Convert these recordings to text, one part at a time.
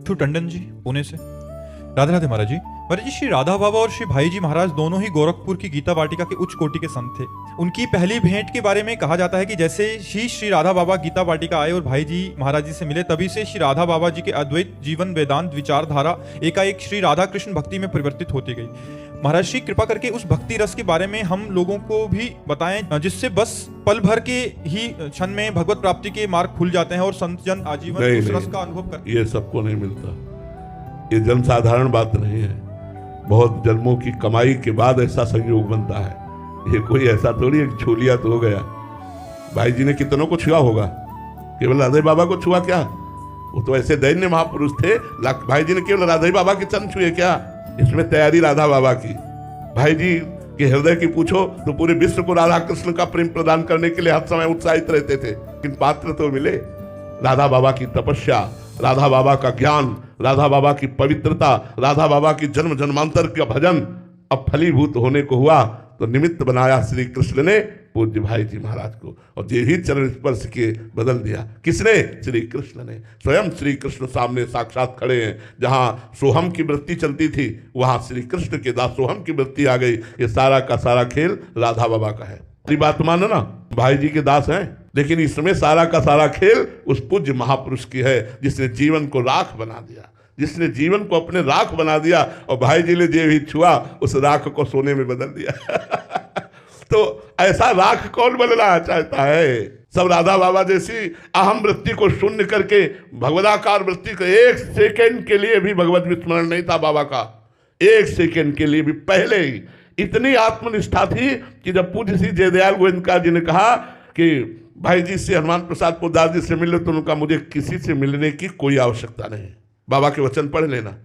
मिट्ठू टंडन जी पुणे से। राधे राधे महाराज जी। महाराज जी, श्री राधा बाबा और श्री भाई जी महाराज दोनों ही गोरखपुर की गीता वाटिका के उच्च कोटि के संत थे। उनकी पहली भेंट के बारे में कहा जाता है कि जैसे ही श्री राधा बाबा गीता वाटिका आए और भाई जी महाराज जी से मिले, तभी से श्री राधा बाबा जी के अद्वैत जीवन वेदांत विचारधारा एकाएक श्री राधा कृष्ण भक्ति में परिवर्तित होती गई। महाराज श्री कृपा करके उस भक्ति रस के बारे में हम लोगों को भी बताएं, जिससे बस पल भर के ही क्षण में भगवत प्राप्ति के मार्ग खुल जाते हैं और संत जन आजीवन उस रस का अनुभव करते हैं। ये सबको नहीं मिलता, ये जनसाधारण बात नहीं है। बहुत जन्मों की कमाई के बाद ऐसा संयोग बनता है। ये कोई ऐसा थोड़ी एक छूलिया तो हो गया। भाई जी ने कितनों को छुआ होगा, केवल राधे बाबा को छुआ क्या? वो तो ऐसे दैन्य महापुरुष थे। भाई जी ने केवल राधे बाबा के चरण छुए क्या? इसमें तैयारी राधा बाबा की। भाई जी के हृदय की पूछो तो पूरे विश्व को राधा कृष्ण का प्रेम प्रदान करने के लिए हर समय उत्साहित रहते थे, लेकिन पात्र तो मिले। राधा बाबा की तपस्या, राधा बाबा का ज्ञान, राधा बाबा की पवित्रता, राधा बाबा की जन्म जन्मांतर का भजन अब फलीभूत होने को हुआ तो निमित्त बनाया श्री कृष्ण ने पूज्य भाई जी महाराज को, और ये ही चरण स्पर्श के बदल दिया। किसने? श्री कृष्ण ने। स्वयं श्री कृष्ण सामने साक्षात खड़े हैं। जहां सोहम की वृत्ति चलती थी वहां श्री कृष्ण के दास सोहम की वृत्ति आ गई। ये सारा का सारा खेल राधा बाबा का है। बात मानो ना, भाई जी के दास हैं, लेकिन इसमें सारा का सारा खेल उस पूज्य महापुरुष की है जिसने जीवन को राख बना दिया, जिसने जीवन को अपने राख बना दिया। और भाई जी ने जो भी छुआ उस राख को सोने में बदल दिया। तो ऐसा राख कौन बनना चाहता है? सब राधा बाबा जैसी अहम वृत्ति को शून्य करके भगवदाकार वृत्ति को एक सेकंड के लिए भी भगवत विस्मरण नहीं था बाबा का। एक सेकंड के लिए भी। पहले ही इतनी आत्मनिष्ठा थी कि जब पूज्य श्री जयदयाल गोविंदका जी ने कहा कि भाई जी से हनुमान प्रसाद पोद्दार जी से मिले, तो उनका मुझे किसी से मिलने की कोई आवश्यकता नहीं, बाबा के वचन पढ़ लेना।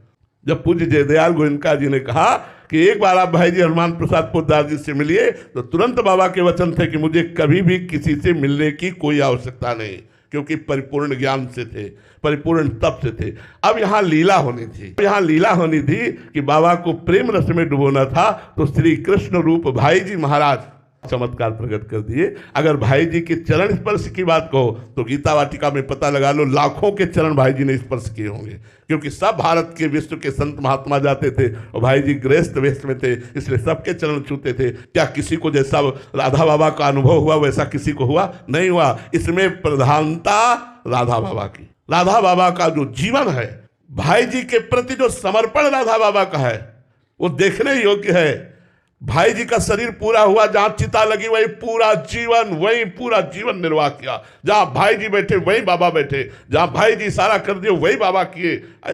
जब पूज्य जयदयाल गोविंदका जी ने कहा कि एक बार आप भाई जी हनुमान प्रसाद पोद्दार जी से मिलिए, तो तुरंत बाबा के वचन थे कि मुझे कभी भी किसी से मिलने की कोई आवश्यकता नहीं, क्योंकि परिपूर्ण ज्ञान से थे, परिपूर्ण तप से थे। अब यहाँ लीला होनी थी, यहाँ लीला होनी थी कि बाबा को प्रेम रस में डुबोना था। तो श्री कृष्ण रूप भाई जी महाराज चमत्कार प्रकट कर दिए। अगर भाई जी के चरण स्पर्श की बात कहो तो गीता वाटिका में पता लगा लो लाखों के चरण भाई जी ने स्पर्श किए होंगे, क्योंकि सब भारत के विश्व के संत महात्मा जाते थे और भाई जी गृहस्थ वेश में थे, इसलिए सबके चरण छूते थे। क्या किसी को जैसा राधा बाबा का अनुभव हुआ वैसा किसी को हुआ? नहीं हुआ। इसमें प्रधानता राधा बाबा की। राधा बाबा का जो जीवन है, भाई जी के प्रति जो समर्पण राधा बाबा का है, वो देखने योग्य है। भाई जी का शरीर पूरा हुआ, जहां चिता लगी वही पूरा जीवन निर्वाह किया। जहां भाई जी बैठे वहीं बाबा बैठे, जहां भाई जी इशारा कर दिए वही बाबा किए।